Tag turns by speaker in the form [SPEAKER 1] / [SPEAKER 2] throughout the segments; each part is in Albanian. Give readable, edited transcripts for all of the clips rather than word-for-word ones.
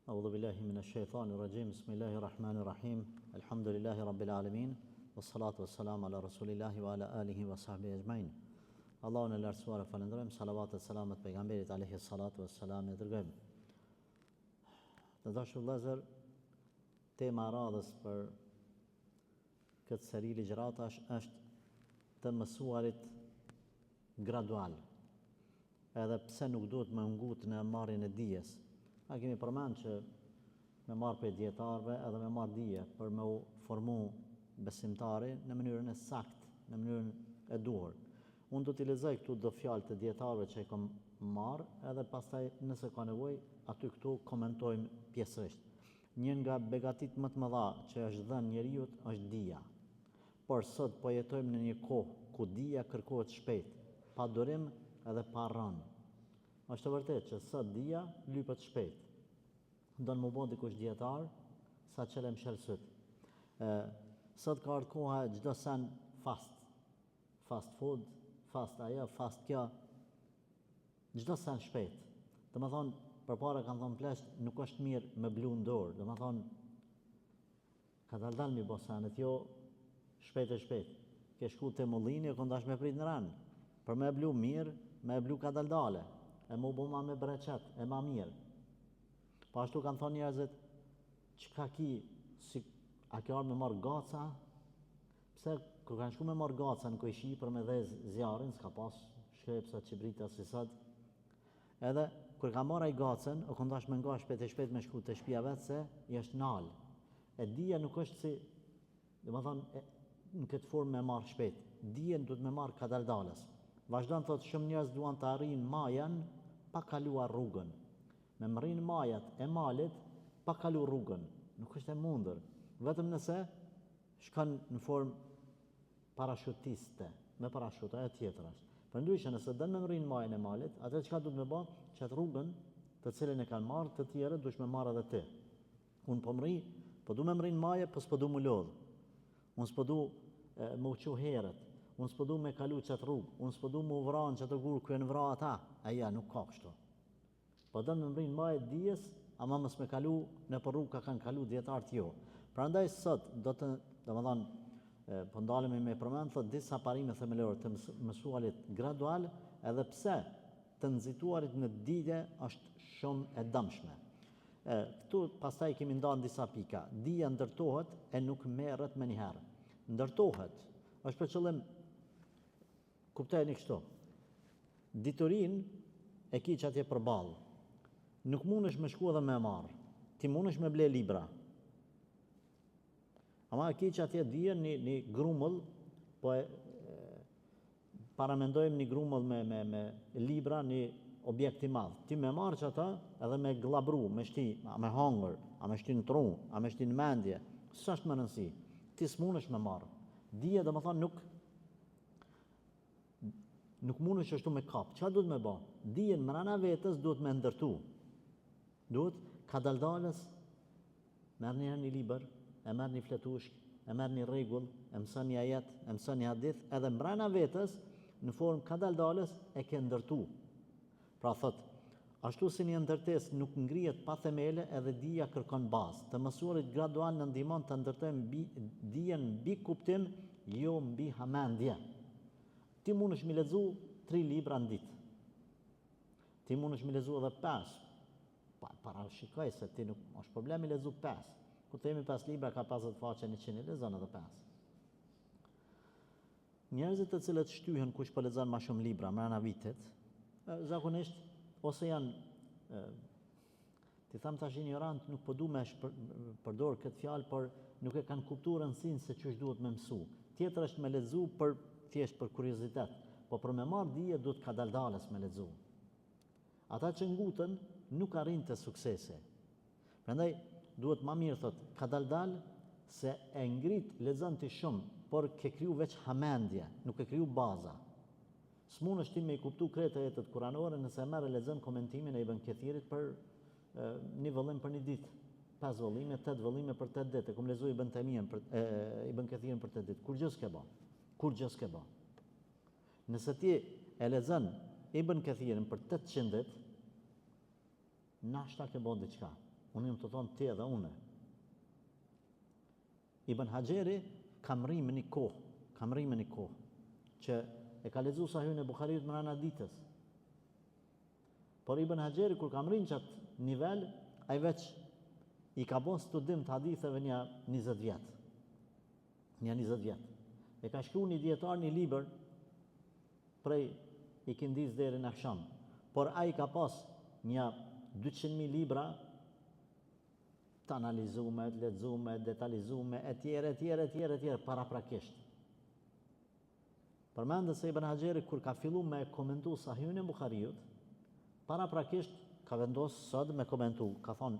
[SPEAKER 1] أعوذ بالله من الشيطان الرجيم بسم الله الرحمن الرحيم الحمد لله رب العالمين والصلاة والسلام على رسول الله وعلى آله وصحبه أجمعين. Allahun e lartësuar e falenderojmë, salavat e selamet pejgamberit alayhi salatu wassalam e dërgojmë. Të dashur vëllezër, tema e radhës për këtë seri ligjëratash është të mësuarit gradual. Edhe pse nuk duhet më ngut në marrjen e dijes. A kemi përmend që me marrë për dietarëve edhe me marrë dije për me u formu besimtari në mënyrën e saktë, në mënyrën e duhur. Unë do t'i lexoj këtu do fjalë të dietarëve që e kam marrë, edhe pastaj nëse ka nevojë aty këtu komentojmë pjesërisht. Një nga begatitë më të mëdha që është dhënë njeriu është dija. Por sot po jetojmë në një kohë ku dija kërkohet shpejt, pa durim edhe pa rënë. Është vërtet që sot dija lypet shpejt. Don më bë dikush dietar sa çelem shelsyt. Sot ka ardhur koha çdo sen fast food, fast ajo, fast kjo, çdo sen shpejt. Domethënë, përpara kanë thënë plesht, nuk është mirë me blu në dorë. Domethënë, ka dal mi bë senet, jo shpejt. Ke shku te mullini e kondash me prit në rën. Për me blu mirë, me blu ka daldale. E mu bu ma me breqet, e ma mirë. Po ashtu kanë thonë njerëzit, çka ki, si, a kjo arë me marë gaca? Pse, kër kanë shku me marë gaca në Kojshi për me dhez zjarin, s'ka pas shkepsa, qibrita, si sot. Edhe, kër ka marë ai gacën, o kondash me nga shpejt me shku të shtëpia vetë se, i është nalë. E dija nuk është si, dhe më thonë, në këtë formë me marë shpejt. Dijen duhet me marë kadaldales. Vazhdon thotë shumë njerëz duan të arrijnë majën pa kaluar rrugën. Me mrin majat e malit pa kalu rrugën. Nuk është e mundur. Vetëm nëse shkon në formë parashutiste, me parashutë, ajo tjetër është. Përndryshe nëse dën me mrin majën e malit, atë çka duhet me bë, që atë rrugën të cilën e kanë marrë të tjerë duhet me marrë edhe ti. Unë po du me mrin majë, po s'po du mu lodh. Unë s'po du më uqu herët. Unë s'po du me kalu qëtë rrugë, unë s'po du me vranë qëtë gurë kërën vra ata, aja nuk ka kështu. Po dënë me mrinë majët dijes, ama mës me kalu në për rrugë ka kanë kalu djetartë jo. Pra ndaj sot, do më dhanë, po ndalemi me përmenë, thot disa parime themelore të mësualit gradual, edhe pse të nëzituarit në dije është shumë e dëmshme. Këtu pastaj kemi ndarë disa pika. Dija ndërtohet e nuk merret me njëherë. Ndërtohet, është për qëllim kuptojeni kështu. Diturin e ki që atje përballë. Nuk mundesh me shku edhe me marë. Ti mundesh me ble libra. Ama e ki që atje dijen një grumull, po paramendojmë një grumull me libra, një objekt i madh. Ti me marë që ata edhe me glabru, me shti, a me hangër, a me shti në tru, a me shti në mendje. Së është më rëndësi. Ti s'mundesh me marë. Dije dhe më thonë nuk mundesh ashtu me kap. Çfarë duhet me bë? Dijen mrena vetës duhet me ndërtu. Duhet kadaldales, merr një libër, e merr një fletushk, e merr një rregull, e mëson një ajet, e mëson një hadith, edhe mrena vetës në formë kadaldales e ke ndërtu. Pra thot, ashtu si një ndërtesë nuk ngrihet pa themele, edhe dija kërkon bazë. Të mësuarit gradual në ndihmon të ndërtojmë dijen mbi kuptim, jo mbi hamendje. Ti mundesh me lexu 3 libra në ditë. Ti mundesh me lexu edhe 5. Parashikoj se ti nuk është problem me lexu 5. Kur themi 5 libra ka 50 faqe, 100 lexon edhe 5. Njerëzit të cilët shtyhen kush po lexon më shumë libra brenda vitit, zakonisht ose janë ti tham tash ignorant, nuk po du me përdor këtë fjalë, por nuk e kanë kuptuar rëndësinë se ç'është duhet me mësu. Tjetër është me lexu për thjesht për kuriozitet, po për me marrë dije duhet kadaldales me lexu. Ata që ngutën nuk arrin të suksesi. Prandaj duhet më mirë thot kadaldal se e ngrit lexon ti shumë, por ke kriju veç hamendje, nuk e kriju baza. S'mundesh ti me i kuptu krejt ajetet kuranore nëse merr e lexon komentimin e Ibn Kathirit për një vëllim për një ditë. 5 vëllime, 8 vëllime për 8 ditë. Kom lexuar Ibn Taymijen për Ibn Kathirin për 8 ditë. Kur gjë s'ke bë. Kur gjë s'ke bë. Nëse ti e lexon Ibn Kathirin për 800 ditë, nashta ke bën diçka. unë jam të thonë ti edhe une. Ibn Hajeri kam rrimë një kohë, që e ka lexuar Sahihun e Buhariut mrena ditës. Por Ibn Hajeri kur kam rrinë qatë nivel, ai veç i ka bon studim të haditheve një 20 vjet. E ka shkruar një dietar një libër prej ikindis deri në akşam. Por ai ka pas një 200.000 libra të analizume, të lexume, detalizume, etj. Paraprakisht. Përmendet se Ibn Hajeri kur ka fillu me komentu Sahihun e Buhariut, paraprakisht ka vendosur sot me komentu, ka thonë,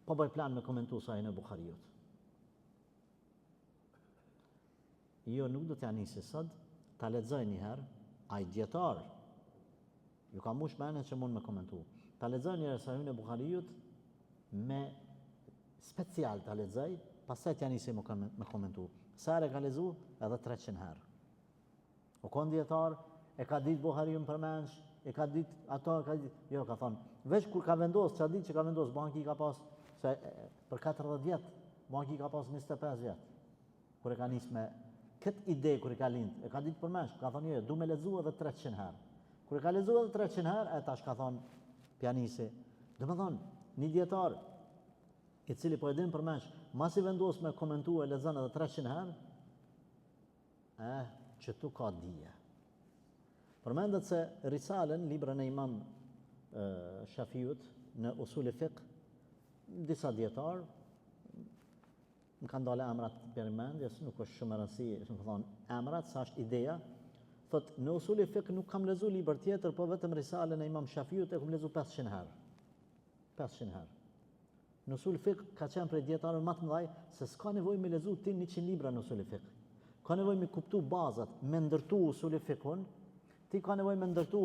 [SPEAKER 1] po bëj plan me komentu Sahihun e Buhariut. Jo, nuk do t'ja nisi sot, ta lexoj një herë, ai dietar, ju ka mush mene që mund me komentu. Ta lexoj një herë Sahihun e Buhariut, me special ta lexoj, pastaj t'ja nisi me komentu. Sa herë ka lexu? Edhe 300 herë. O kon dietar, e ka ditë Buhariun përmenç, e ka ditë ato, jo, ka thonë, veç kur ka vendos, që a ditë që ka vendos, banki ka pas, se për 40 vjetë, banki ka pas 25 vjetë, kur e ka njës me këtë ide, kur e ka lindë, e ka ditë përmenç, ka thonë, jo, du me lezu edhe 300 herë. Kur e ka lezu edhe 300 herë, e tash ka thonë, pjanisi, dhe me thonë, një dietar, i cili po e din përmenç, mas i vendos me komentu e lezën edhe 300 herë, që tu ka dhije. Përmendet se Risalen, librën e Imam Shafiut në Usul e Fiqh, disa dietar më kanë dalë emrat për mendjes, nuk është shumë rëndësi, shumë thonë emrat, sa është ideja. Thot, në Usul e Fiqh nuk kam lezu libër tjetër, po vetëm Risalen e Imam Shafiut e kam lezu 500 herë. 500 herë. Në Usul e Fiqh ka qenë prej dietarëve më të mëdhaj se s'ka nevojë me lezu ti 100 libra në Usul e Fiqh. Ka nevojë me kuptu bazat, me ndërtu Usul e Fiqhun, ti ka nevojë me ndërtu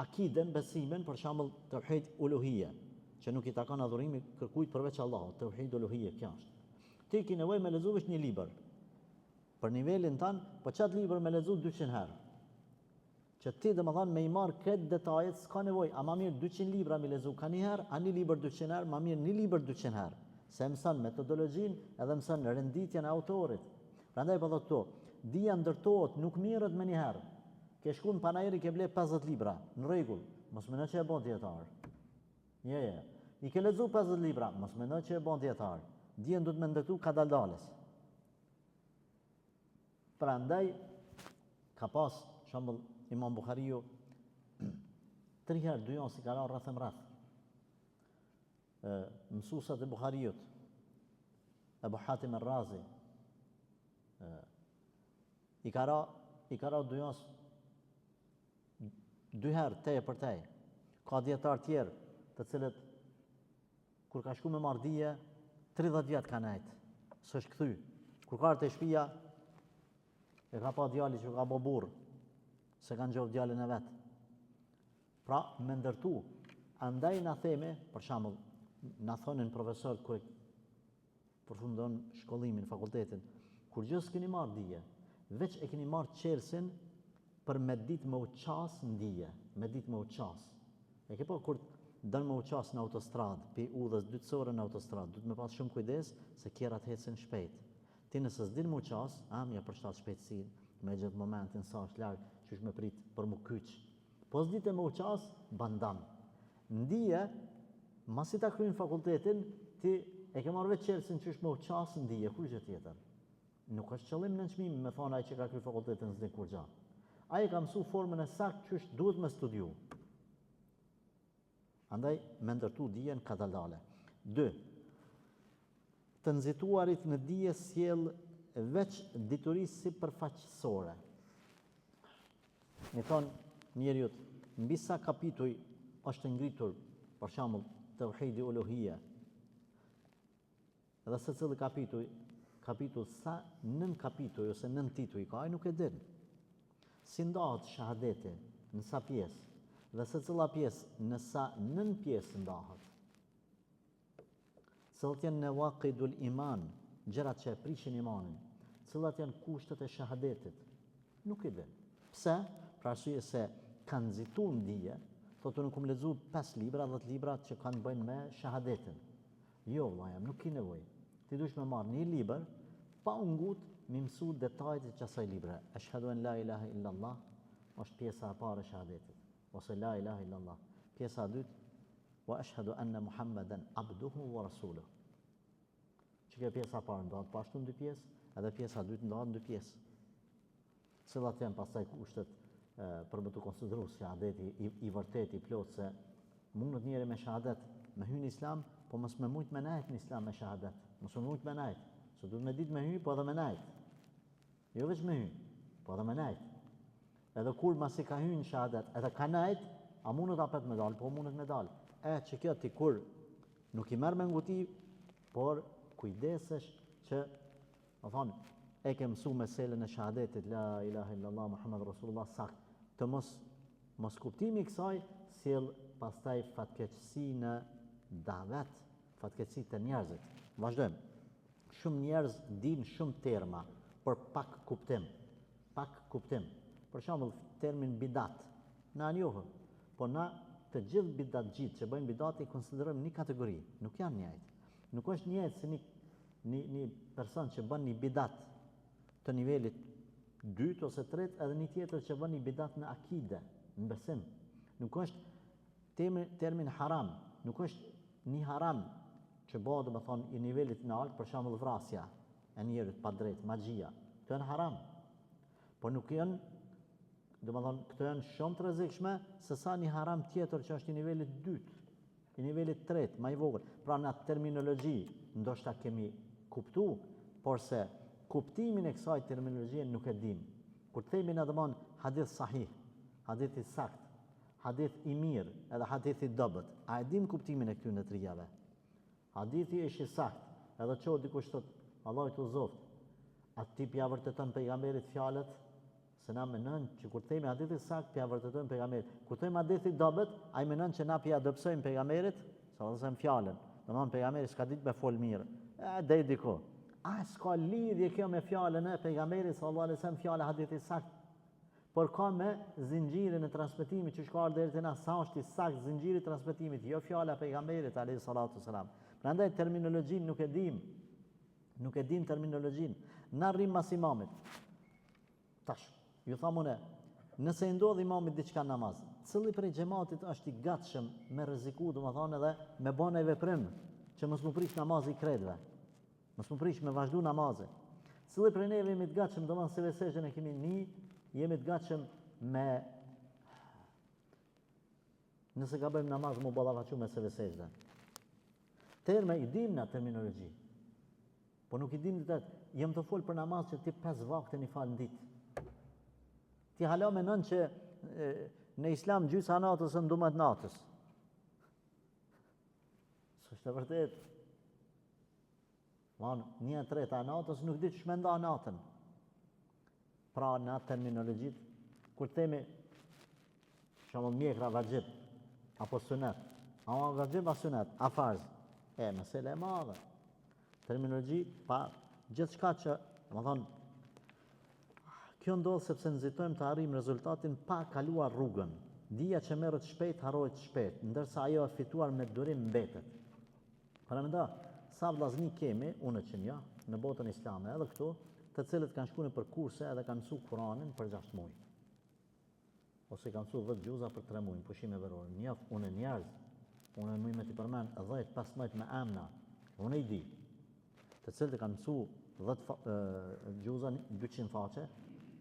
[SPEAKER 1] akiden, besimin, për shembull tauhid uluhia, që nuk i takon adhurimi kërkujt përveç Allahut, tauhid uluhia, kjo është. Ti ke nevojë me lezu veç një libër. Për nivelin tan, po çat libër me lezu 200 herë. Që ti domethënë me i marr këtë detajet, s'ka nevojë, a më mirë 200 libra me lezu ka një herë, a një libër 200 herë, më mirë një libër 200 herë. Se mëson metodologjinë edhe mëson renditjen e autorit. Prandaj po thotë këtu, dija ndërtohet, nuk mirret me një herë. Ke shku në panajeri ke ble 50 libra, në rregull, mos mendoj që e bon dietar. Jo. I ke lexu 50 libra, mos mendoj që e bon dietar. Dijen duhet me ndërtu ka daldales. Prandaj ka pas, shembull, Imam Buhariu 3 herë 2 janë si ka rreth e mreth. Mësuesat e Buhariut, Abu Hatim ar-Razi, i ka ra 2 janë 2 herë teje për teje. Ka dietar tjerë, të cilët kur ka shku me mardije, 30 vjet ka nejtë, s'është kthy. Kur ka te shtëpia, e ka pa djali që ka bo burr, se kanë gjov djalin e vet. Pra, me ndërtu, andaj na theme, për shembull, na thonin profesorët kur përfundon shkollimin, fakultetin, kur gjë s'keni marrë dije, veç e keni marrë qelsin për me ditë me u qas në dije, me ditë me u qas. E ke po kur dënë me u qas në autostradë, pi udhës dytësore në autostradë, duhet me pas shumë kujdes se kjerat hecin shpejt. Ti nëse s'din me u qas, mja përshtat shpejtësi, me gjithë momentin sa është largë, që është me prit për mu kyç. Po s'dite me u qas, bandam. Në dije, masi ta kryin fakultetin, ti e ke marrë vetë qelsin që është me u qas në dije, kur gjë tjetër. Nuk është qëllim në nënçmimi me thonë ai që ka kryer fakultetin s'din kur gjë. Ai ka mësu formën e saktë që është duhet me studiu. Andaj me ndërtu dijen ka daldale. 2. Të nxituarit në dije sjell veç diturisë si përfaqësore. Me thonë njeriut, mbi sa kapituj është ngritur, për shembull, tauhidi uluhia. Edhe se cili kapitull sa nën kapitull ose nën tituj ka, ai nuk e din. Si ndahet shahadeti në sa pjesë, dhe se cila pjesë në sa nën pjesë ndahet. Cilat janë nawaqidul iman, gjërat që e prishin imanin, cilat janë kushtet e shahadetit, nuk i din. Pse? Pra arsye se kanë nxitur në dije, thotë unë kum lexuar 5 libra, 10 libra që kanë bëjnë me shahadetin. Jo, vllai, nuk ki nevojë. Ti duhesh me marrë një libër pa u ngut me mësu detajet e asaj libre. Ashhadu an la ilaha illa Allah është pjesa e parë e shahadetit. Ose la ilaha illa Allah. Pjesa e dytë wa ashhadu anna Muhammadan abduhu wa rasuluhu. Çka pjesa e parë ndohet pashtu në 2 pjesë, edhe pjesa e dytë ndohet në 2 pjesë. Cilat janë pastaj kushtet për me të konsideruar shahadeti i vërtet i plot, se mundet njëri me shahadet me hyn në islam, po mos me mujt me nejt në islam me shahadet. Mos me mujt me nejt. Se duhet me ditë me hy, po edhe me nejt. Jo veç me hy, po edhe me nejt. Edhe kur masi ka hyn në shahadet, edhe ka nejt, a mundet apet me dal, po mundet me dal. Që kjo ti kur nuk i merr me nguti, por kujdesesh që, do thonë, e ke mësu meselën e shahadetit la ilaha illallah Muhammad Rasulullah sakt, të mos kuptimi i kësaj sjell pastaj fatkeqësi në davet, fatkeqësi të njerëzit. Vazhdojmë. Shumë njerëz din shumë terma, por pak kuptim. Pak kuptim. Për shembull, termin bidat. Na njohëm, po na të gjithë bidatxhit që bëjnë bidat i konsiderojmë një kategori, nuk janë njëjtë. Nuk është njëjtë si një person që bën një bidat të nivelit 2 ose 3 edhe një tjetër që bën një bidat në akide, në besim. Nuk është termin haram, nuk është një haram që bëhet domethënë i nivelit në alt, për shembull vrasja e njerit pa drejt, magjia. Këto janë haram. Po nuk janë, domethënë këto janë shumë të rrezikshme se sa një haram tjetër që është i nivelit 2, i nivelit 3, më i vogël. Pra në terminologji ndoshta kemi kuptu, por se kuptimin e kësaj terminologjie nuk e dim. Kur themi në domon hadith sahih, hadith i sakt, hadith i mirë, edhe hadith i dobët, a e dim kuptimin e këtyre trijave? Hadithi është i sakt, edhe çdo dikush thot, Allahu të uzoft, atë tip ja vërteton pejgamberit fjalët, se na mendon që kur themi hadith i sakt, ja vërtetojmë pejgamberit. Kur themi hadith i dobët, ai mendon që na ja dobësojmë pejgamberit, sallallahu alajhi wasallam fjalën. Domthon pejgamberi s'ka ditë me fol mirë. Deri diku. S'ka lidhje kjo me fjalën e pejgamberit sallallahu alajhi wasallam, fjala hadithi sakt. Por ka me zinxhirin e transmetimit që shkon deri te na, sa është i sakt zinxhiri i transmetimit, jo fjala e pejgamberit alayhi salatu wasalam. Prandaj terminologjinë nuk e dim. Nuk e dim terminologjinë. Na rrim mas imamit. Tash, ju tham unë, nëse i ndodh imamit diçka namaz, cili prej xhamatit është i gatshëm me rreziku, domethënë edhe me bën ai veprim që mos mu prish namazi i kredve. Mos mu prish me vazhdu namazin. Cili prej neve jemi të gatshëm, domethënë se vesejën e kemi një, jemi të gatshëm me nëse ka bëjmë namaz mu ballafaqu me se vesejën. Terme i dim na terminologji. Po nuk i dim të jem të fol për namaz që ti 5 vakte një falë në ditë. Ti hala menon që në islam gjysa natës ndumet natës. S'është e vërtet. Një treta natës nuk di që shmenda natën. Pra në terminologjit, kur themi shembull mjekra vajib apo sunet, a vajib a sunet, a farz, mesele e madhe. Terminologji, pa gjithçka që, domethënë, kjo ndodh sepse nxitojmë të arrijmë rezultatin pa kaluar rrugën. Dija që merret shpejt harrohet shpejt, ndërsa ajo e fituar me durim mbetet. Paramenda, sa vllazni kemi, unë që njoh, në botën islame edhe këtu, të cilët kanë shkuar për kurse edhe kanë mësuar Kur'anin për 6 muaj. Ose kanë mësuar 10 gjuza për 3 muaj, pushime verore. Njoh unë njerëz, unë më me të përmend 10-15 me emra. Unë i di, të cilët kanë mësuar 10 gjuza 200 faqe,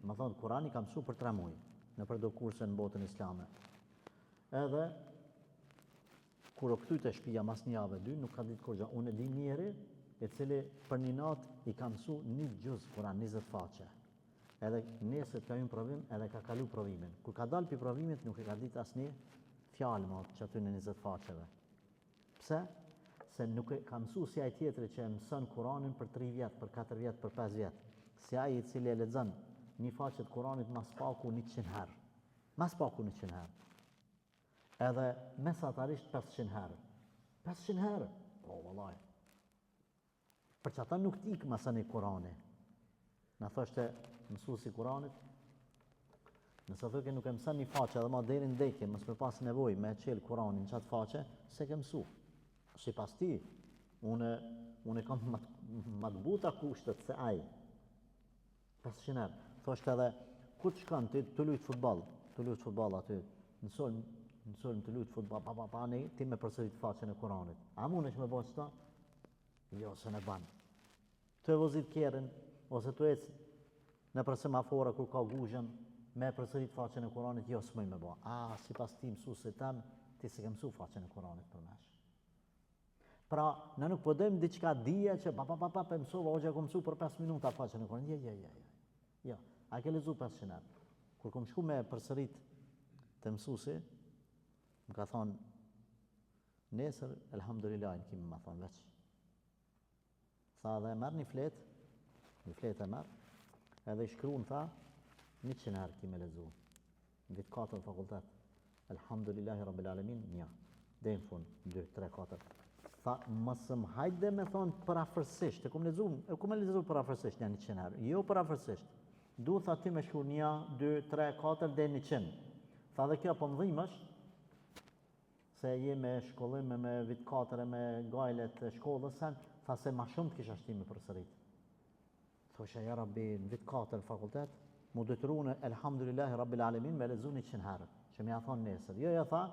[SPEAKER 1] më thonë Kur'ani ka mësuar për 3 muaj në përdo kurse në botën islame. Edhe kur o këtyte shtëpia mas një javë 2, nuk ka ditë kur gjë. Unë e di njëri i cili për një natë i ka mësuar 1 gjuz Kur'an 20 faqe. Edhe nesër ka hyrë provim, edhe ka kalu provimin. Kur ka dalë pi provimit nuk e ka ditë asnjë fjalë më që aty në 20 faqeve. Pse? Se nuk e ka mësuar si ai tjetri që e mëson Kur'anin për 3 vjet, për 4 vjet, për 5 vjet. Si ai i cili e lexon një faqe të Kur'anit mas paku 100 herë. Mas paku 100 herë. Edhe mesatarisht 500 herë. 500 herë? Po, vallaj. Për që ata nuk t'ikë masën i Kur'ani. Në thoshte mësuesi Kur'anit, Nëse thoke nuk e mëson një faqe edhe ma deri në ndekje, mos për pas nevojë me çel Kur'anin çat faqe, se ke mësu. Sipas ti, unë kam madbuta kushtet se ai. 500 herë. Thoshte edhe ku të shkon ti të lut futboll aty. Mëson të lut futboll, pa ne ti me përsërit faqen e Kur'anit. A mundesh me bëj çto? Jo, se ne ban. Të vozit kjerën ose të ecë në për semafore kur ka guzhën me përsërit faqen e Kur'anit, jo s'moj me bëj. Sipas ti mësuesit tan, ti s'e ke mësu faqen e Kur'anit për mesh. Pra, ne nuk po dojmë diçka dije që pa mësova, hoxha ku mësu për 5 minuta faqen e Kur'anit. Jo, a ke lexuar 500 herë. Kur kom shku me përsërit të mësuesi, më ka thonë, nesër, elhamdulillah, në kimi më thonë veç. Tha dhe merë një fletë e merë, edhe i shkru në tha, 100 herë kime lezu. Në vitë 4 fakultet, elhamdulillahi rabbil alamin, një. Dhe në fund, 2, 3, 4. Tha, mësëm hajde me thonë parafërsisht, e ku me lezu parafërsisht një 100 herë, jo parafërsisht. Du tha ti me shkur 1, 2, 3, 4 dhe 100. Tha dhe kjo po më dhimësh, se je me shkollim me vit 4 me gajlet e shkollës sen, tha se ma shumë të kisha shtimi për sërit. Thosha ja rabbi në vit 4 fakultet, mu dëtëru në elhamdulillahi rabbil alamin me lezu 100 herë, që mi a thonë nesër. Jo, ja tha,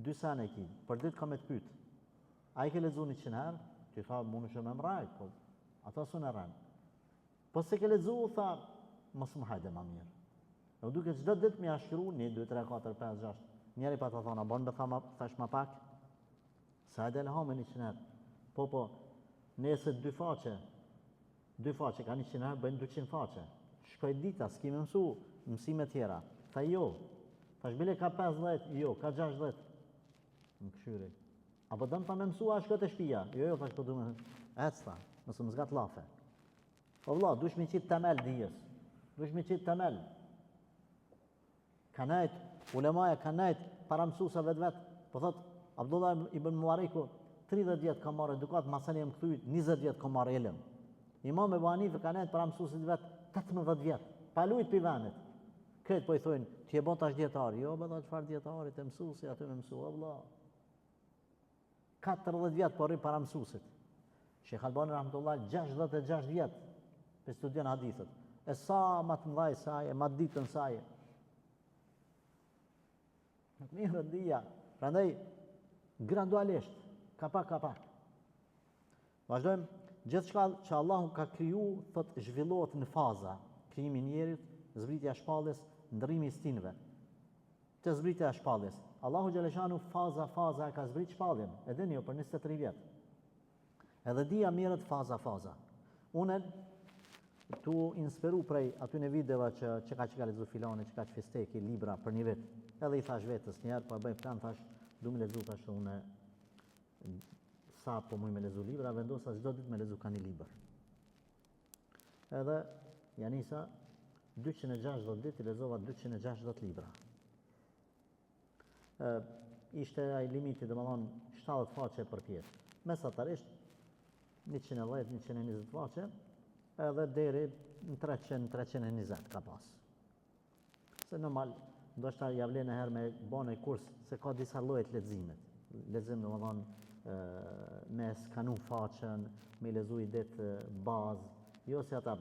[SPEAKER 1] 2 sene ki, për ditë ka me të pytë. A i ke lezu 100 herë, ti tha, mu në shumë e mrajt, po ata su në rënë. Po se ke lezu, tha, mos më hajde ma mirë. E duke çdo ditë mi a shkru, 1, 2, 3, 4, 5, 6, njeri pa të thona, bon me thash ma pak, se hajde elhame 100 herë. Po, nesër 2 faqe, ka 100 herë, bëjnë 200 faqe. Shkoj dita, s'ki me mësu, mësime tjera. Tha jo, thash bile ka 50, jo, ka 60. Më këshyri. Apo dëmë tha me mësu, a shkoj të shpia. Jo, thash po du me, ec tha, mësë më zgat lafe. Po vla, dush mi qitë temel dijes. Dush mi qitë temel. Kanajt, ulemaja kanajt, para mësusave vetë. Po thot, Abdullah ibn Muariku, 30 vjetë ka marrë edukat, masani e më këthuj, 20 vjetë ka marrë ilëm. Imam Ebu Hanife kanajt para mësusit vetë, 18 vjetë, pa lujt për venit. Këtë po i thujnë, ti e bon tash djetari. Jo, bëda qëfar djetarit e mësusi, aty me mësu, Allah. 40 vjetë po rrim para mësusit. Shekh Albani Rahmetullah, 66 vjetë, për studion hadithët. E sa ma të mdhaj saje, ma të ditën saje. Në të mirë dhja, prandaj, gradualisht, ka pak. Vazhdojmë, gjithë shka që Allahu ka kriju, thot zhvillohet në faza, krijimi njerit, zbritja shpalljes, ndërrimi i stinëve. Të zbritja shpalljes. Allahu Gjeleshanu faza e ka zbrit shpalljen, edhe një për 23 vjetë. Edhe dhja mirët faza. Unë tu inspiru prej aty në videova që ka lezu filani, që ka që fisteki, libra për një vit. Edhe i thash vetës njerë, po bëjmë plan, thash, du me lezu thash unë sa po muj me lezu libra, vendosa çdo ditë me lezu ka një libër. Edhe janisa 260 ditë i lezova 260 libra. Ishte ai limiti, domethënë 70 faqe për pjesë. Mesatarisht 110-120 faqe, edhe deri në 300-320 ka pas. Se normal, ndoshta ja vlen herë me bën një kurs se ka disa lloje të leximit. Lexim domethënë me skanu faqen, me lezu i det bazë, jo se ata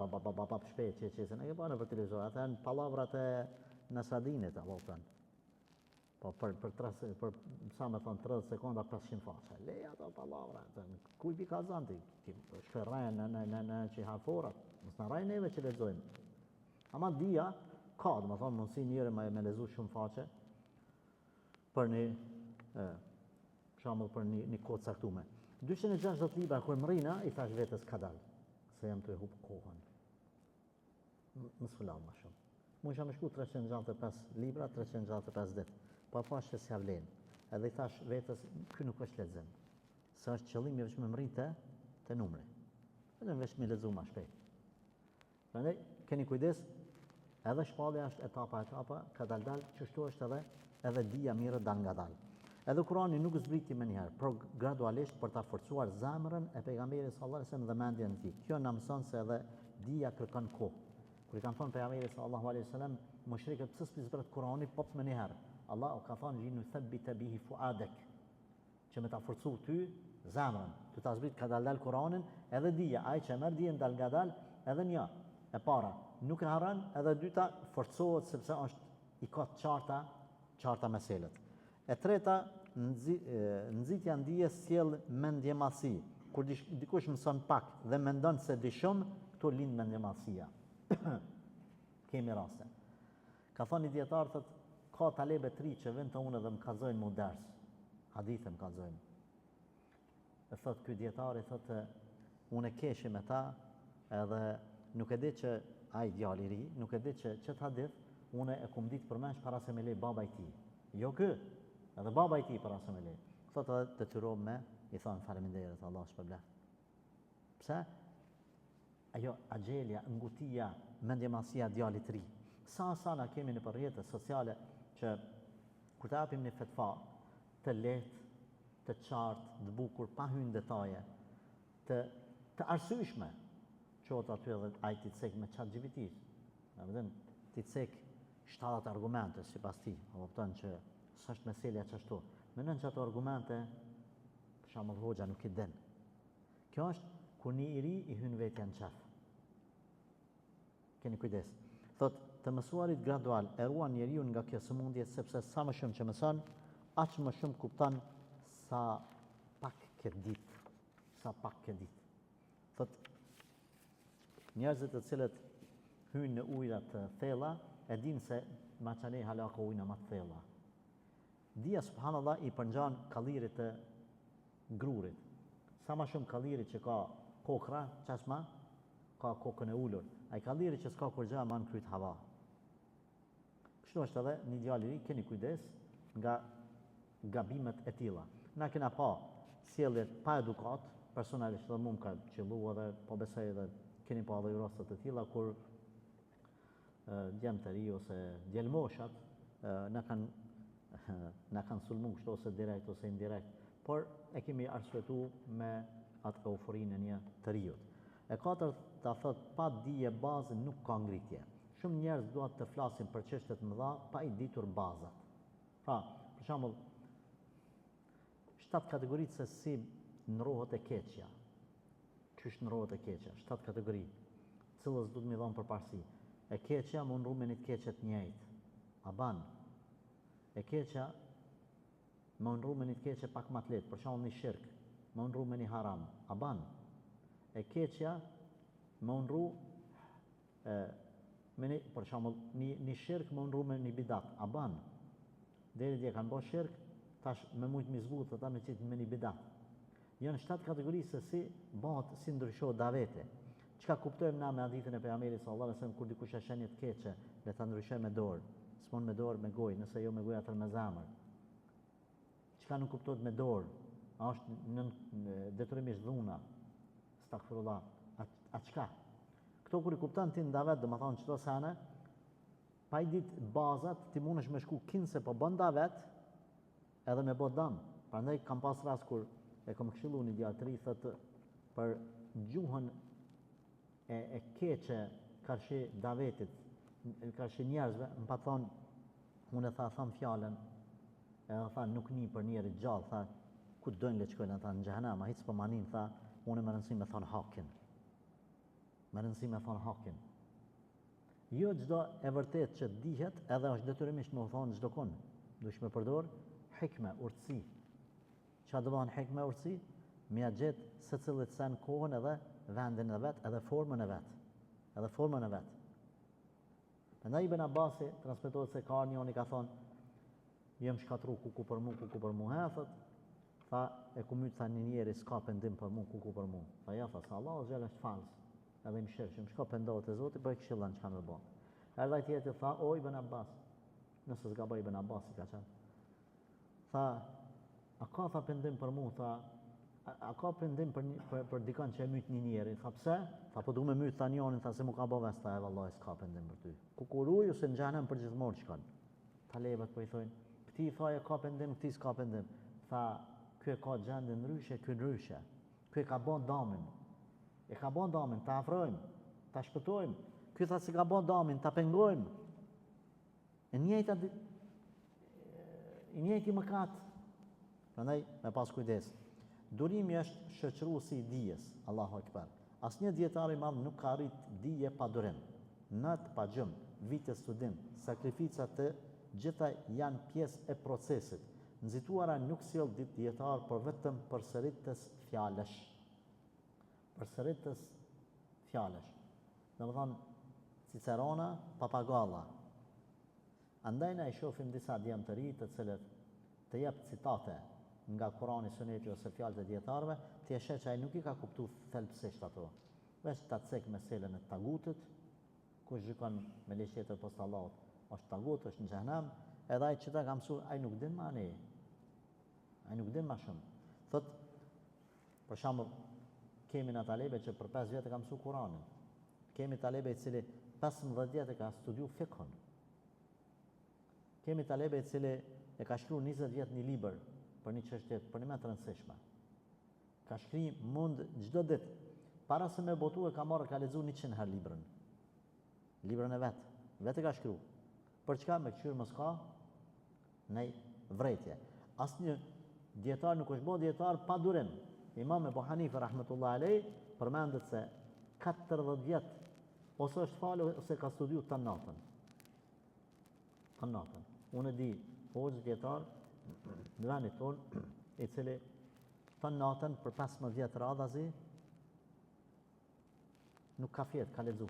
[SPEAKER 1] shpejt që se ne ke bane për televizor, ata në palavrat e Nasradinit, apo thënë. Po për sa me thonë 30 sekonda 500 faqe. Leja ato palavra, kuj pi ka zanti, shkërrajnë në që haforat, mësë në rajnë neve që lezojmë. Ama dhja, ka, dhe më thonë, mundësi njëre me lezu shumë faqe, për një, për një kodë saktume. 260 libra, kër më rina, i thash vetës ka dalë, se jam të e hupë kohën. Më sfëllam ma shumë. Mu isha me shku 365 libra, 365 ditë, pa pash që s'ja vlenë. Edhe i thash vetës, kë nuk është lexim. Se është qëllimi veç me mrite të numri. Edhe veç me lezu ma shpejt. Prandaj, keni kujdes, edhe shpallja është etapa, ka dal, qështu është edhe dhja mirë dal nga dal. Edhe Kurani nuk zbriti me njëherë, por gradualisht për ta forcuar zemrën e pejgamberit sallallahu alaihi wasallam dhe mendjen e tij. Kjo na mëson se edhe dhja kërkon kohë. Kur i kanë thonë pejgamberit sallallahu alaihi wasallam, mushrikët pse s'pi zbret Kurani po më një herë. Allah o ka thonë li nuthabbita bihi fuadek, që me ta forcu ty zemrën, të ta zbrit ka dal Kur'anin, edhe dija, ai që merr dijen dal ngadal, edhe një, e para, nuk e harron, edhe e dyta forcohet sepse është i ka qarta meselet. E treta, nxitja ndijes sjell mendjemallsi. Kur dikush mëson pak dhe mendon se di shumë, këtu lind mendjemallsia. Kemi raste. Ka thonë dietar thotë ka talebe të ri që vjen te unë dhe më kallzojnë mu ders. Hadithe më kallzojnë. E thot ky dietari thotë unë e keshim me ta edhe nuk e di që ai djali i ri, nuk e di që ç't hadith unë e kum ditë përmenç para se me lej baba i tij. Jo ky, edhe baba i tij para se me lej. Thotë edhe detyrova me i thon faleminderit Allah shpërblet. Pse? Ajo agjelja, ngutia, mendjemallsia djalit të ri. Sa na kemi në rrjetet sociale që kur të japim një fetva të lehtë, të qartë, të bukur, pa hyrë në detaje, të arsyeshme, qohet aty edhe ai ti cek me ChatGPT. Domethënë ti cek 70 argumente sipas tij, apo kupton që s'është meselja çashtu. Mendon që ato argumente për shembull hoxha nuk i den. Kjo është kur një i ri i hyn vetja në qef. Keni kujdes. Thot të mësuarit gradual e ruan njeriu nga kjo sëmundje sepse sa më shumë që mëson, aq më shumë kupton sa pak ke ditë. Thot njerëzit të cilët hynë në ujëra të thella e dinë se maçanej hala ka ujëra më të thella. Dia subhanallahu i përngjan kallirit të grurit. Sa më shumë kalliri që ka kokra, çashma ka kokën e ulur. Ai kalliri që s'ka kur gjë man kryt hava. Kështu është edhe një djalë i ri, keni kujdes nga gabimet e tilla. Na kena pa sjellje pa edukat, personalisht edhe mua ka qelluar dhe po besoj edhe keni pa edhe raste të tilla kur djemë të ri ose djelmoshat na kanë sulmu kështu ose direkt ose indirekt, por e kemi arsyetuar me atë euforinë e një të riut. E katërt, ta thot pa dije bazë nuk ka ngritje. Shumë njerëz duan të flasin për çështje të mëdha pa i ditur bazat. Pra, për shembull, 7 kategoritë se si ndrohet e keqja. Çish ndrohet e keqja? 7 kategori, cilës duhet më dhon përparësi. E keqja mund ndru me një të keqe të njëjtë. A ban? E keqja mund ndru me një të keqe pak më të lehtë, për shembull një shirk, mund ndru me një haram. A ban? E keqja më ndru për shembull një shirk më ndru me një bidat. A ban? Deri dje kanë bërë shirk, tash me mujt mi zbutë ata me qitë me një bidat. Janë 7 kategori se si bëhet, si ndryshohet daveti. Çka kuptojmë na me hadithin e pejgamberit sallallahu alajhi wasallam kur dikush e shenjë të keqe, le ta ndryshojë me dorë. S'mon me dorë, me gojë, nëse jo me gojë atër me zemër. Çka nuk kuptohet me dorë? A është detyrimisht dhuna? Astaghfirullah. A çka? Këto kur i kupton ti ndavet, domethënë çdo sene, pa i ditë bazat, ti mundesh me shku kinse po bën davet, edhe me bë dëm. Prandaj kam pas rast kur e kam këshilluar një djalë të ri thotë për gjuhën e keqe karshi davetit, karshi njerëzve, më pa thonë, unë e tham fjalën, edhe tha nuk një për njerit gjallë, tha ku të dojnë le qkojnë ata në xhehenem, a hiç po manin, tha unë më rëndësi me thonë hakin. Më rëndësi me thonë hakin. Jo çdo e vërtet që dihet, edhe është detyrimisht me u thonë çdo kon. Duhet me përdor hikme, urtësi. Çfarë do të thonë hikme, urtësi? Mja gjetë secillit sen kohën edhe vendin e vet, edhe formën e vet. Edhe formën e vet. Prandaj Ibn Abbasi transmetohet se ka njëri ka thonë jem shkatru kuku për mu, tha e ku mytë tha një njeri s'ka pendim për mu, kuku për mu. Tha ja, tha, sa Allah o gjellë është falës, edhe më shërshim, shka pendohet e Zotit, për e këshillan që kanë me bo. Erdha i tjetër, tha, o Ibn Abbas, nëse s'ga bëj Ibn Abbas, ka qenë. Tha, a ka tha pendim për mu, tha, a ka pendim për dikan që e mytë një njeri, tha, pse? Tha, po du me mytë, tha njonin, tha, se mu ka bo ves, tha, e vallaj, s'ka pendim për ty. Kukuruj, ose në gjenem për gjithmor që kanë. Tha levet po i thojnë, këti tha, ka pendim, këti s'ka pendim. Tha, ky e ka gjendë ndryshe, ky ndryshe. Ky e ka bon damin. E ka bon damin, ta afrojmë, ta shpëtojmë. Ky tha se ka bon damin, ta pengojmë. I njëjti mëkat. Prandaj me pas kujdes. Durimi është shoqëruesi i dijes, Allahu Akbar. Asnjë dietar i madh nuk ka arrit dije pa durim. Natë pa gjëm, vite studim, sakrificat të gjitha janë pjesë e procesit. Nxituara nuk sjell ditë dietar, por vetëm përsëritës fjalësh. Përsëritës fjalësh. Domethënë Cicerona, papagalla. Andaj na I shohim disa djemë të ri të cilët të jep citate nga Kurani, Suneti ose fjalët e dietarëve, ti e sheh që ai nuk I ka kuptuar thelbësisht ato. Veç ta cek meselën e tagutit, kush gjykon me ligj tjetër poshtë Allahut, është tagut, është në xhenem, edhe ai që ta ka mësuar, ai nuk din më ani. Ai nuk din më shumë. Thot, për shembull, kemi në talebe që për 5 vjet e ka mësuar Kur'anin. Kemi talebe I cili 15 vjet e ka studiu fikun. Kemi talebe I cili e ka shkruar 20 vjet një libër për një çështje për një më të rëndësishme. Ka shkri mund çdo ditë. Para se me botu e ka marrë ka lexuar 100 herë librën. Librën e vet. Vetë ka shkruar. Për çka me këshir mos ka në vrejtje. Asnjë dietar nuk është bërë dietar pa durim. Imam Ebu Hanife rahmetullahi alejh përmendet se 40 vjet ose është falë ose ka studiu të natën. Të natën. Unë di hoxh dietar në vendin tonë I cili të natën për 15 vjet radhazi nuk ka fjet, ka lexu.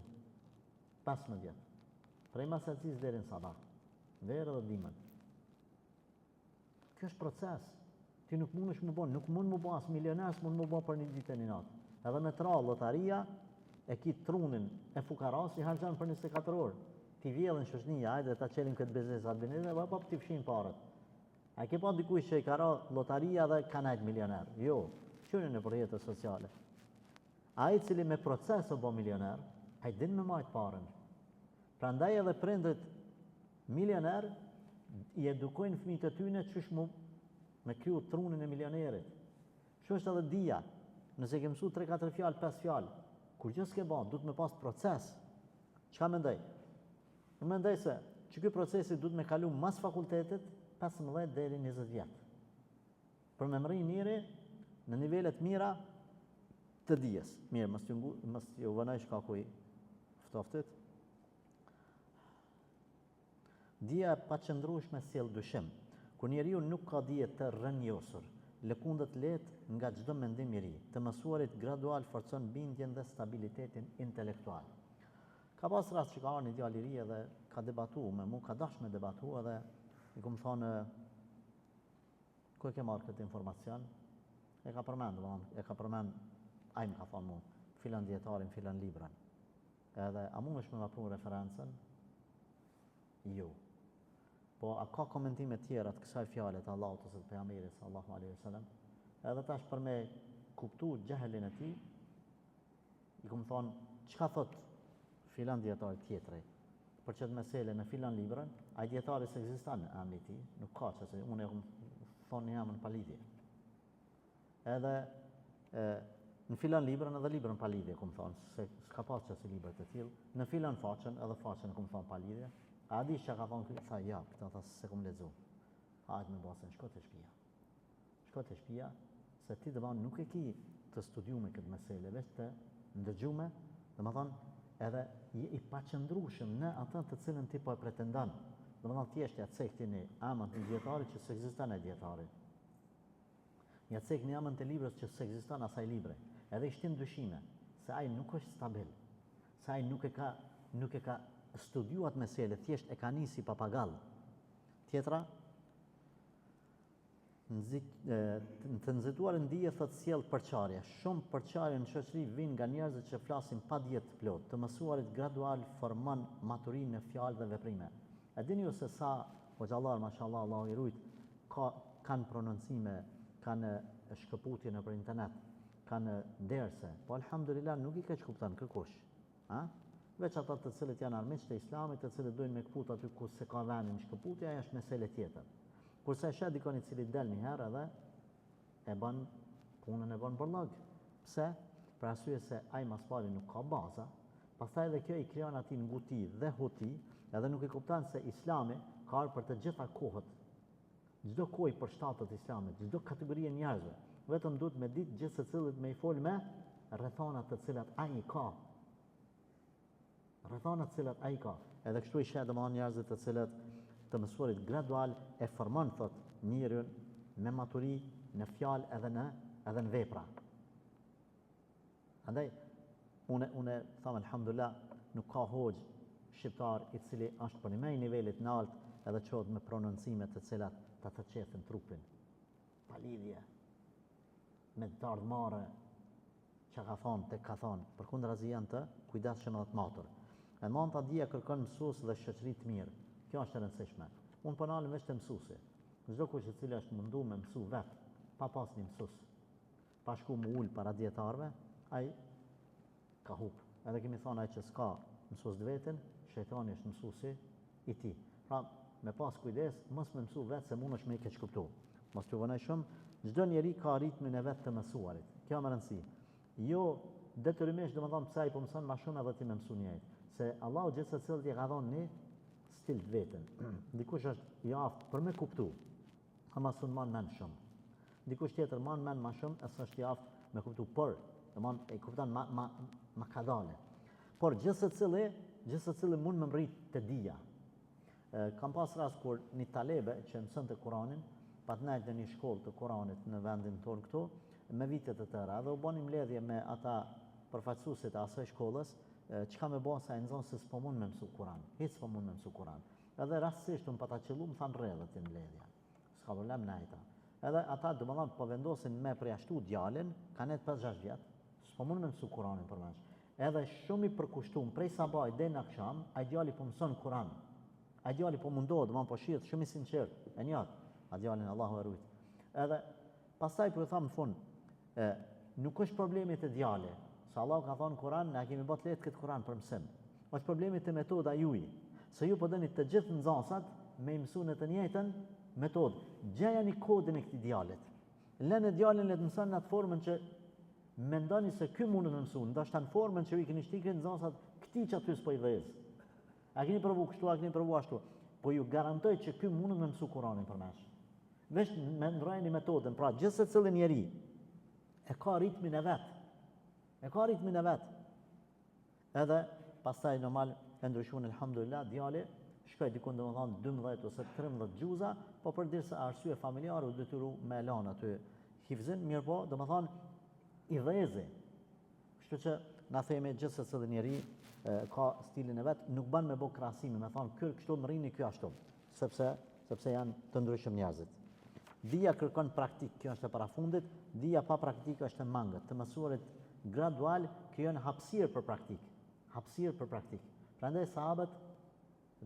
[SPEAKER 1] 15 vjet. Prej masacis deri në sabah. Verë dhe dimën. Kjo është proces. Ti nuk mundesh më bon, nuk mund më bo as milioner, s'mund më bo për një ditë e një natë. Edhe me tra lotaria e ki trunin e fukaras I harxhan për 24 orë. Ti vjellën shoqënia, hajde ta çelim këtë biznes atë bineze, apo ti fshin parët. A ke pa dikush që I ka ra lotaria dhe ka nejt milioner? Jo, qënë në përjetës sociale. A I cili me proces o bo milioner, a I din me majtë parën. Pra ndaj edhe prindrit milioner I edukojnë fëmijët e tyne qysh mu me kryu trunin e milionerit. Që është edhe dia, nëse ke mësu 3-4 fjalë, 5 fjalë, kur gjë s'ke ba, du të me pas proces. Çka mendoj? Në mendoj se që ky procesi du të me kalu mas fakultetit 15 deri 20 vjet. Për me mri njëri në nivelet mira të dijes. Mirë, mos ju vënoj shkaku I ftoftit. Dija e paqëndrueshme sjell dyshim. Kur njeriu nuk ka dije të rrënjosur, lëkundet lehtë nga çdo mendim I ri, të mësuarit gradual forcon bindjen dhe stabilitetin intelektual. Ka pas rast që ka arë një djalë I ri edhe ka debatu me mu, ka dash me debatu edhe I kom thonë, ku e ke marrë këtë informacion? E ka përmend, ai më ka thonë mu, filan dietarin, filan libran. Edhe, a mu është me ma pru referencen? Jo. Po, a ka komentime tjera të kësaj fjallet Allahut ose të pejgamberit sallallahu alaihi wasallam? Edhe tash për me kuptu gjehelin e tij, I kom thonë, çka thot filan dietar tjetri? Për çet mesele në filan librën, ai dietari s'ekziston në emri I tij, nuk ka se unë e kom thonë një emër pa lidhje. Edhe në filan librën edhe librën pa lidhje, kom thonë, se s'ka pas çështë libra të tillë, në filan faqen edhe faqen kom thonë pa lidhje. A di që ka thonë këtë? Tha, ja, këta tha se kom lexu. Hajtë me basën, shko të shtëpia. Shko të shtëpia, se ti dëman nuk e ki të studiume këtë mesele, veç të ndëgjume, dhe më thonë, edhe je I paqëndrueshëm në atë të cilën ti po e pretendon. Dhe më thonë, thjesht ja cek ti një amën të dietarit që s'ekziston e dietarit. Ja cek një amën të librës që s'ekziston asaj libre. Edhe I shtin dyshime, se ai nuk është stabil, se ai nuk e ka studiuat mesele, thjesht e ka nisi papagall. Tjetra, të nxituar në dije thot sjell përçarje. Shumë përçarje në shoqëri vijnë nga njerëzit që flasin pa dije të plot. Të mësuarit gradual formon maturinë në fjalë dhe veprime. E dini ju se sa hoxhallar, mashallah, Allahu I rujt, kanë prononcime, kanë shkëputje nëpër internet, kanë derse. Po alhamdulillah nuk I keq kupton kërkush. Veç ata të cilët janë armiq të Islamit, të cilët dojnë me kput aty ku se ka vendin shkëputja, ajo është mesele tjetër. Kurse e shet dikon I cili del një herë edhe e bën punën e bën borllog. Pse? Për arsye se ai mas pari nuk ka baza, pastaj edhe kjo I krijon atij nguti dhe huti, edhe nuk I kupton se Islami ka ardhur për të gjitha kohët. Çdo kohë për shtatët islamit, çdo kategori e njerëzve. Vetëm duhet me ditë gjithë secilit me i fol me rrethana të cilat ai ka. Rrethana të cilat ai ka. Edhe kështu i sheh domosdoshmë njerëzit të cilët të mësuarit gradual e formon thot njeriun me maturi në fjalë edhe në vepra. Andaj unë them alhamdulillah nuk ka hoxh shqiptar i cili është për një nivelit në alt edhe qohet me prononcime të cilat të qethin trupin. Pa lidhje. Me të ardhmare që ka thonë, ka thonë, përkundrazi janë të kujdesshëm edhe të matur. E manta dia kërkon mësues dhe shoqëri të mirë. Kjo është e rëndësishme. Unë po nalim vetë mësuesi. Çdo kush i cili është mundu me mësu vetë, pa pas një mësues, pa shku më ul para dietarëve, ai ka hup. Edhe kemi thonë ai që s'ka mësues të vetën, shejtani është mësuesi i tij. Pra, me pas kujdes, mos më mësu vetë se mundesh me i keq kuptu. Mos t'u vënoj shumë, çdo njeri ka ritmin e vet të mësuarit. Kjo më rëndësi. Jo detyrimisht domethënë pse ai po mëson më shumë edhe ti më mësoni ai. Se Allahu gjithsesi secili ka dhënë një stil të vetën. Dikush është i aftë për me kuptu, ama s'u man mend shumë. Dikush tjetër man mend më shumë, as është i aftë me kuptu, por domethënë e kupton ma ka dalë. Por gjithsecili mund më rrit të dija. Kam pas rast kur një talebe që mësonte Kur'anin, patnajt në një shkollë të Kur'anit në vendin tonë këtu, me vitet të tëra, dhe u bani mbledhje me ata përfaqësuesit e asaj shkollës, çka me bën sa e nxon se s'po mund me mësu Kur'an, hiç s'po mund me mësu Kur'an. Edhe rastësisht unë pata qellu, më thanë rrellet të mbledhja. S'ka problem në ajta. Edhe ata domethënë po vendosin me përjashtu djalin, kanë 5-6 vjet, s'po mund me mësu Kur'anin përveç. Edhe shumë i përkushtuar prej sabaj deri në akşam, ai djali po mëson Kur'an. Ai djali po mundohet, domethënë po shihet shumë i sinqert, e njëjtë. A djalin Allahu e rujt. Edhe pastaj po i tham në fund, nuk është problemi te djali, se Allah ka thënë Kur'an, na kemi bërë lehtë këtë Kur'an për mësim. Është problemi te metoda juaj. Se ju po dëni të gjithë nxënësat me mësu në të njëjtën metodë. Gjejani kodin e këtij djalit. Lënë djalin le të mëson në atë formën që mendoni se ky mund të mësojë, ndoshta në formën që ju keni shtikën nxënësat këtij që aty s'po i vëz. A keni provu kështu, a keni provu ashtu. Po ju garantoj që ky mund të mësoj Kur'anin përmes. Vesh me ndrojeni metodën, pra gjithë secili njeri e ka ritmin e vet. E ka ritmin e vet. Edhe pastaj normal e ndryshuan elhamdulillah djali shkoi diku domethënë 12 ose 13 xhuza, po për disa arsye familjare u detyru me lan aty hifzin, mirë po, domethënë i vëzi. Kështu që na themi gjithë secili njeri ka stilin e vet, nuk bën me bë krahasime, me thonë ky kështu më rrini, ky ashtu, sepse janë të ndryshëm njerëzit. Dija kërkon praktik, kjo është e parafundit, dija pa praktik është e mangët. Të mësuarit gradual krijon hapësirë për praktik. Hapësirë për praktik. Prandaj sahabët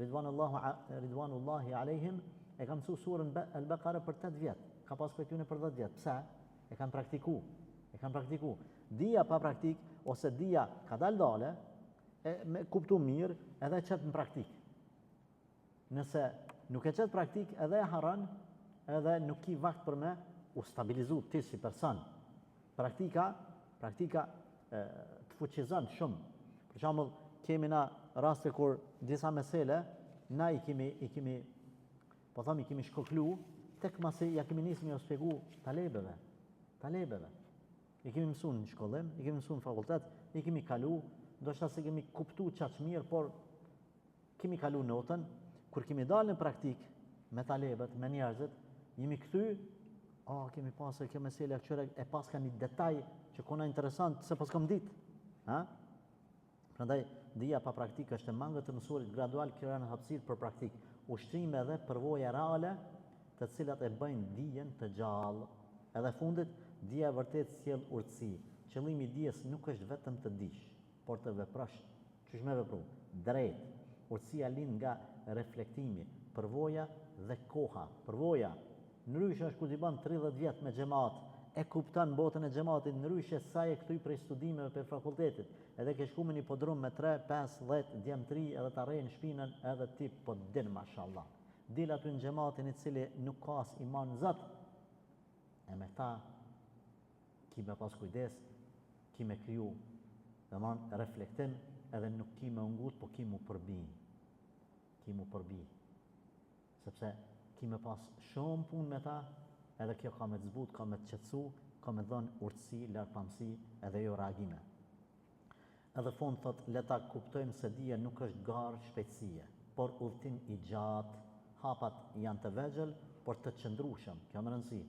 [SPEAKER 1] ridwanullahi alejhim e kanë mësuar surën Al-Baqara për 8 vjet. Ka pas për tyne për 10 vjet. Pse? E kanë praktikuar. Dija pa praktik ose dija ka dale, me kuptu mirë edhe qëtë në praktik. Nëse nuk e qëtë praktik edhe e haran, edhe nuk ki vakt për me u stabilizu ti si person. Praktika të fuqizon shumë. Për shembull, kemi na raste kur disa mesele na i kemi shkoklu tek masi ja kemi nisur me u shpjegu talebeve. I kemi mësuar në shkollim, i kemi mësuar në fakultet, i kemi kalu, ndoshta se kemi kuptu çaq mirë, por kemi kalu notën, kur kemi dalë në praktik me talebët, me njerëzit, jemi kthy, kemi pasur kjo mesela këtyre e paska një detaj që kona interesant se pas kam ditë. Prandaj dija pa praktik është e mangët të mësuarit gradual krijon hapësirë për praktik, ushtrime dhe përvoja reale të cilat e bëjnë dijen të gjallë. Edhe fundit, dija e vërtet sjell urtësi. Qëllimi i dijes nuk është vetëm të dish, por të veprosh. Çish me vepru? Drejt. Urtësia lind nga reflektimi, përvoja dhe koha. Përvoja, ndryshe është kur ti bën 30 vjet me xhamat, e kupton botën e xhamatit, ndryshe sa e kthy prej studimeve për fakultetit. Edhe ke shku me një podrum me 3, 5, 10 djemtri edhe ta rrejnë shpinën edhe ti po din mashallah. Dil aty në xhamatin i cili nuk ka as iman Zot. E me ta ki me pas kujdes, ki me kriju reflektim, edhe nuk ki me ungut, po ki mu përbi. sepse ki me pas shumë punë me ta, edhe kjo ka me të zbut, ka me të qetësu, ka me dhënë urtësi, lartëpamësi edhe jo reagime. Edhe fond thot, le ta kuptojmë se dija nuk është garë shpejtësie, por udhtim i gjatë, hapat janë të vegjël, por të qëndrueshëm, kjo më rëndësi.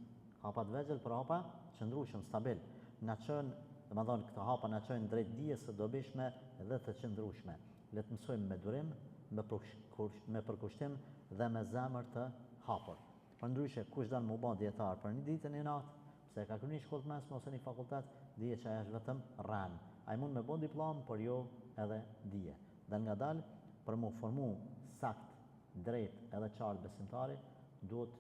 [SPEAKER 1] Hapat vegjël, por hapa qëndrueshëm, stabil. Na çojnë, domethënë këto hapa na çojnë drejt dijes së dobishme dhe të qëndrueshme. Le të mësojmë me durim, me përkushtim dhe me zemër të hapur. Përndryshe, kush don më bë dietar për një ditë një natë, pse ka kryer një shkollë të mesme ose një fakultet, dije që ajo është vetëm rran. Ai mund me bë diplomë, por jo edhe dije. Dhe ngadalë, për mu formu sakt, drejt edhe qartë besimtari, duhet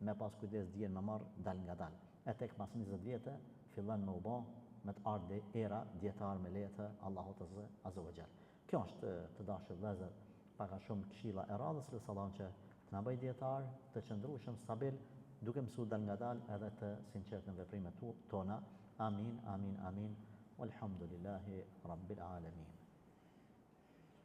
[SPEAKER 1] me pas kujdes dijen me marr dal ngadalë. E tek pas 20 vjetë fillon me u bë me të ardhe era dietar me leje të Allahut Azza wa Jall. Kjo është të dashur vëllezër, pak a shumë këshilla e radhës, lutem Allahun që të na bëj dietar, të qëndrueshëm, stabil, duke mësuar dal ngadalë edhe të sinqert në veprimet tona. Amin, amin, amin. Walhamdulillahi rabbil alamin.